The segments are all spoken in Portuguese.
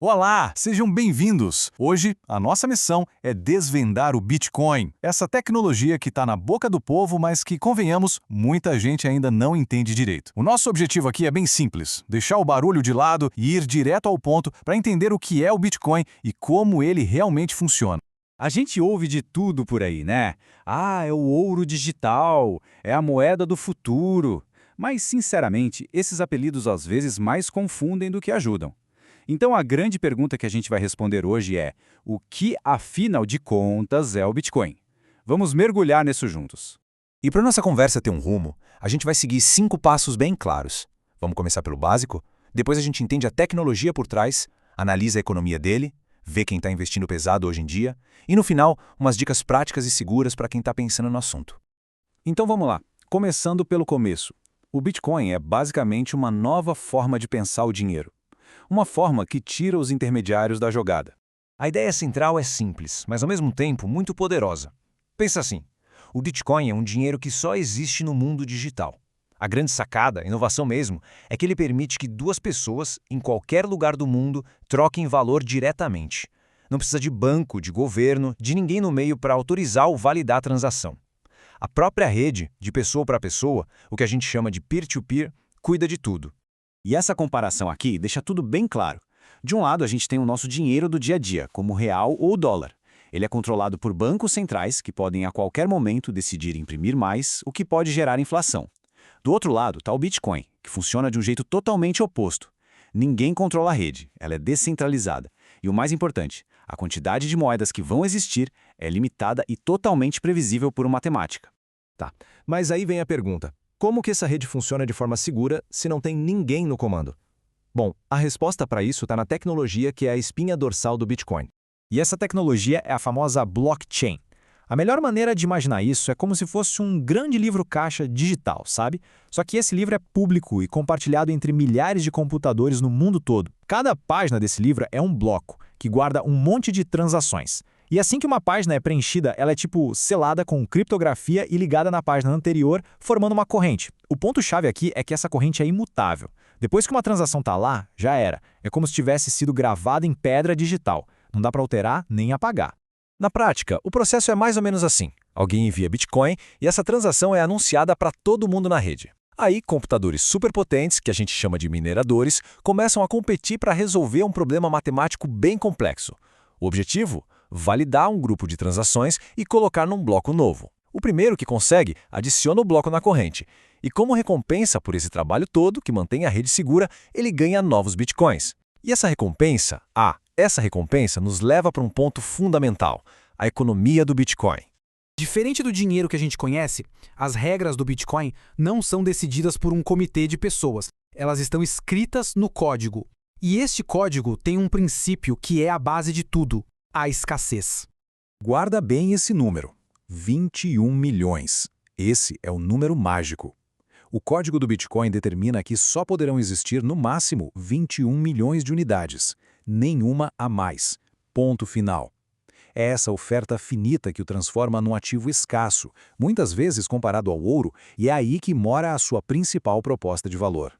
Olá, sejam bem-vindos! Hoje, a nossa missão é desvendar o Bitcoin, essa tecnologia que está na boca do povo, mas que, convenhamos, muita gente ainda não entende direito. O nosso objetivo aqui é bem simples, deixar o barulho de lado e ir direto ao ponto para entender o que é o Bitcoin e como ele realmente funciona. A gente ouve de tudo por aí, né? Ah, é o ouro digital, é a moeda do futuro. Mas, sinceramente, esses apelidos às vezes mais confundem do que ajudam. Então, a grande pergunta que a gente vai responder hoje é: o que, afinal de contas, é o Bitcoin? Vamos mergulhar nisso juntos. E para nossa conversa ter um rumo, a gente vai seguir 5 passos bem claros. Vamos começar pelo básico, depois a gente entende a tecnologia por trás, analisa a economia dele, vê quem está investindo pesado hoje em dia, e no final, umas dicas práticas e seguras para quem está pensando no assunto. Então vamos lá, começando pelo começo. O Bitcoin é basicamente uma nova forma de pensar o dinheiro. Uma forma que tira os intermediários da jogada. A ideia central é simples, mas ao mesmo tempo muito poderosa. Pensa assim, o Bitcoin é um dinheiro que só existe no mundo digital. A grande sacada, a inovação mesmo, é que ele permite que duas pessoas, em qualquer lugar do mundo, troquem valor diretamente. Não precisa de banco, de governo, de ninguém no meio para autorizar ou validar a transação. A própria rede, de pessoa para pessoa, o que a gente chama de peer-to-peer, cuida de tudo. E essa comparação aqui deixa tudo bem claro. De um lado, a gente tem o nosso dinheiro do dia a dia, como o real ou o dólar. Ele é controlado por bancos centrais que podem a qualquer momento decidir imprimir mais, o que pode gerar inflação. Do outro lado está o Bitcoin, que funciona de um jeito totalmente oposto. Ninguém controla a rede, ela é descentralizada. E o mais importante, a quantidade de moedas que vão existir é limitada e totalmente previsível por matemática. Tá, mas aí vem a pergunta. Como que essa rede funciona de forma segura se não tem ninguém no comando? Bom, a resposta para isso está na tecnologia que é a espinha dorsal do Bitcoin. E essa tecnologia é a famosa blockchain. A melhor maneira de imaginar isso é como se fosse um grande livro-caixa digital, sabe? Só que esse livro é público e compartilhado entre milhares de computadores no mundo todo. Cada página desse livro é um bloco, que guarda um monte de transações. E assim que uma página é preenchida, ela é tipo selada com criptografia e ligada na página anterior, formando uma corrente. O ponto-chave aqui é que essa corrente é imutável. Depois que uma transação está lá, já era. É como se tivesse sido gravada em pedra digital. Não dá para alterar nem apagar. Na prática, o processo é mais ou menos assim. Alguém envia Bitcoin e essa transação é anunciada para todo mundo na rede. Aí, computadores superpotentes, que a gente chama de mineradores, começam a competir para resolver um problema matemático bem complexo. O objetivo? Validar um grupo de transações e colocar num bloco novo. O primeiro que consegue, adiciona o bloco na corrente. E como recompensa por esse trabalho todo, que mantém a rede segura, ele ganha novos bitcoins. E essa recompensa, nos leva para um ponto fundamental, a economia do Bitcoin. Diferente do dinheiro que a gente conhece, as regras do Bitcoin não são decididas por um comitê de pessoas. Elas estão escritas no código. E este código tem um princípio que é a base de tudo: a escassez. Guarda bem esse número, 21 milhões. Esse é o número mágico. O código do Bitcoin determina que só poderão existir no máximo 21 milhões de unidades, nenhuma a mais. Ponto final. É essa oferta finita que o transforma num ativo escasso, muitas vezes comparado ao ouro, e é aí que mora a sua principal proposta de valor.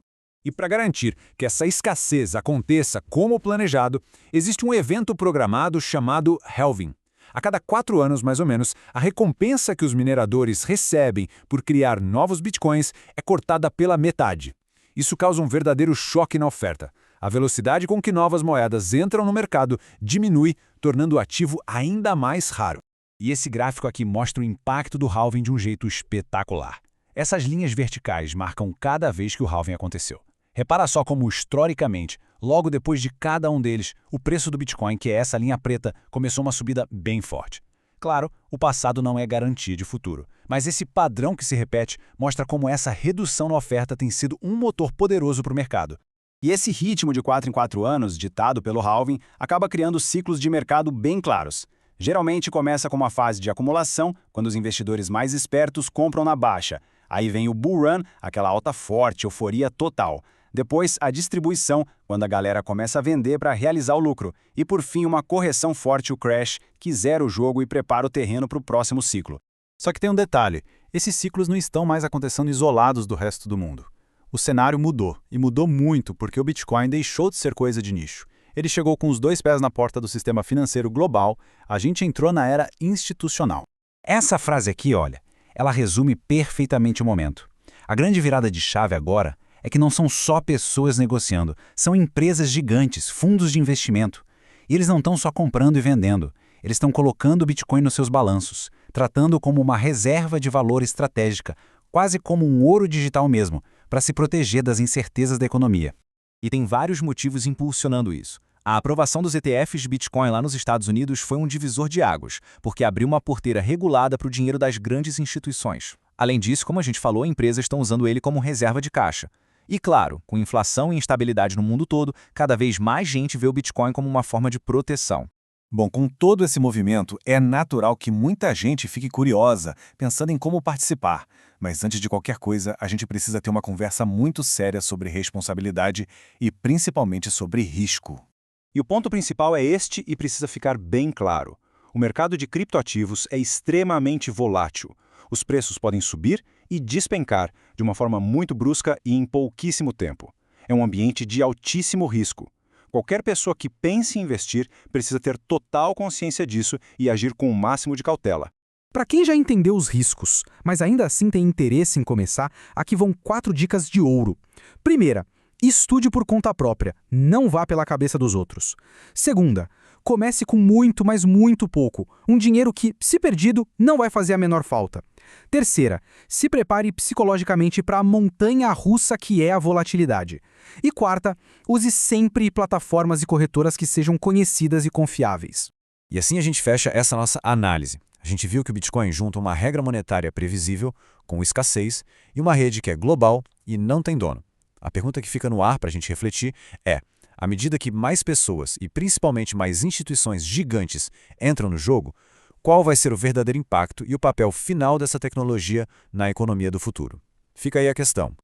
E para garantir que essa escassez aconteça como planejado, existe um evento programado chamado halving. A cada 4 anos, mais ou menos, a recompensa que os mineradores recebem por criar novos bitcoins é cortada pela metade. Isso causa um verdadeiro choque na oferta. A velocidade com que novas moedas entram no mercado diminui, tornando o ativo ainda mais raro. E esse gráfico aqui mostra o impacto do halving de um jeito espetacular. Essas linhas verticais marcam cada vez que o halving aconteceu. Repara só como, historicamente, logo depois de cada um deles, o preço do Bitcoin, que é essa linha preta, começou uma subida bem forte. Claro, o passado não é garantia de futuro, mas esse padrão que se repete mostra como essa redução na oferta tem sido um motor poderoso para o mercado. E esse ritmo de 4 em 4 anos, ditado pelo halving, acaba criando ciclos de mercado bem claros. Geralmente começa com uma fase de acumulação, quando os investidores mais espertos compram na baixa. Aí vem o bull run, aquela alta forte, euforia total. Depois, a distribuição, quando a galera começa a vender para realizar o lucro. E por fim, uma correção forte, o crash, que zera o jogo e prepara o terreno para o próximo ciclo. Só que tem um detalhe, esses ciclos não estão mais acontecendo isolados do resto do mundo. O cenário mudou, e mudou muito porque o Bitcoin deixou de ser coisa de nicho. Ele chegou com os 2 pés na porta do sistema financeiro global, a gente entrou na era institucional. Essa frase aqui, olha, ela resume perfeitamente o momento. A grande virada de chave agora é que não são só pessoas negociando, são empresas gigantes, fundos de investimento. E eles não estão só comprando e vendendo, eles estão colocando o Bitcoin nos seus balanços, tratando como uma reserva de valor estratégica, quase como um ouro digital mesmo, para se proteger das incertezas da economia. E tem vários motivos impulsionando isso. A aprovação dos ETFs de Bitcoin lá nos Estados Unidos foi um divisor de águas, porque abriu uma porteira regulada para o dinheiro das grandes instituições. Além disso, como a gente falou, empresas estão usando ele como reserva de caixa. E claro, com inflação e instabilidade no mundo todo, cada vez mais gente vê o Bitcoin como uma forma de proteção. Bom, com todo esse movimento, é natural que muita gente fique curiosa, pensando em como participar. Mas antes de qualquer coisa, a gente precisa ter uma conversa muito séria sobre responsabilidade e principalmente sobre risco. E o ponto principal é este e precisa ficar bem claro. O mercado de criptoativos é extremamente volátil. Os preços podem subir e despencar de uma forma muito brusca e em pouquíssimo tempo. É um ambiente de altíssimo risco. Qualquer pessoa que pense em investir precisa ter total consciência disso e agir com o máximo de cautela. Para quem já entendeu os riscos, mas ainda assim tem interesse em começar, aqui vão 4 dicas de ouro. Primeira, estude por conta própria, não vá pela cabeça dos outros. Segunda, comece com muito, mas muito pouco, um dinheiro que, se perdido, não vai fazer a menor falta. Terceira, se prepare psicologicamente para a montanha-russa que é a volatilidade. E quarta, use sempre plataformas e corretoras que sejam conhecidas e confiáveis. E assim a gente fecha essa nossa análise. A gente viu que o Bitcoin junta uma regra monetária previsível, com escassez, e uma rede que é global e não tem dono. A pergunta que fica no ar para a gente refletir é: à medida que mais pessoas e principalmente mais instituições gigantes entram no jogo, qual vai ser o verdadeiro impacto e o papel final dessa tecnologia na economia do futuro? Fica aí a questão.